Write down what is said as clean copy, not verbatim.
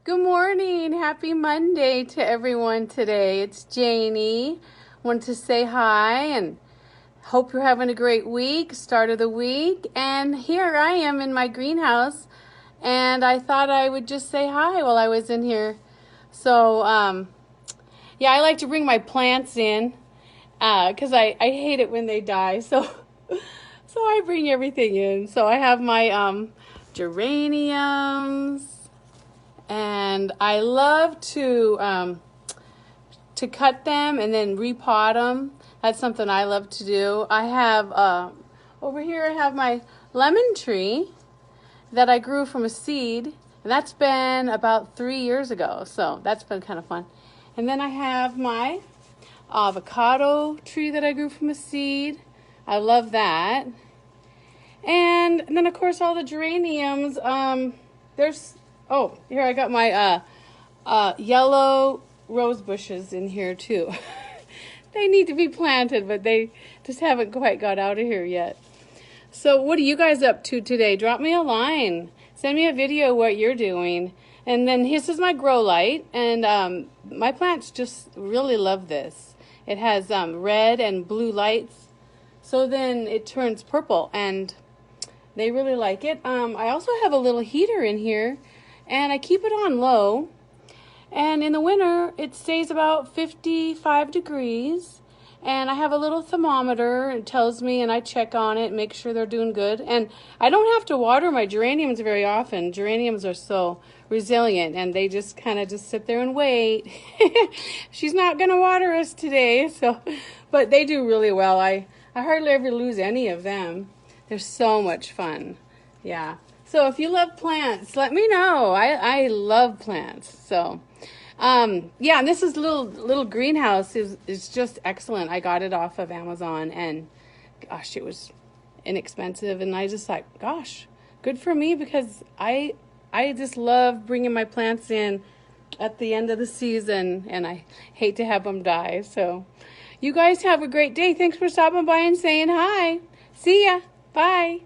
Good morning. Happy Monday to everyone today. It's Jayne. Wanted to say hi and hope you're having a great week, start of the week. And here I am in my greenhouse, and I thought I would just say hi while I was in here. So, yeah, I like to bring my plants in because I hate it when they die. So I bring everything in. So I have my geraniums. And I love to cut them and then repot them. That's something I love to do. I have over here I have my lemon tree that I grew from a seed, and that's been about 3 years ago. So that's been kind of fun. And then I have my avocado tree that I grew from a seed. I love that. And then of course all the geraniums. Here I got my yellow rose bushes in here too. They need to be planted, but they just haven't quite got out of here yet. So what are you guys up to today? Drop me a line. Send me a video what you're doing. And then this is my grow light, and my plants just really love this. It has red and blue lights, so then it turns purple, and they really like it. I also have a little heater in here, and I keep it on low, and in the winter it stays about 55 degrees, and I have a little thermometer. It tells me, and I check on it, make sure they're doing good. And I don't have to water my geraniums very often. Geraniums are so resilient, and they just kind of just sit there and wait. She's not gonna water us today, but they do really well. I hardly ever lose any of them. They're so much fun. Yeah. So if you love plants, let me know. I love plants. So, yeah, and this is little greenhouse is just excellent. I got it off of Amazon, and gosh, it was inexpensive. And I just thought, gosh, good for me, because I just love bringing my plants in at the end of the season, and I hate to have them die. So you guys have a great day. Thanks for stopping by and saying hi. See ya. Bye.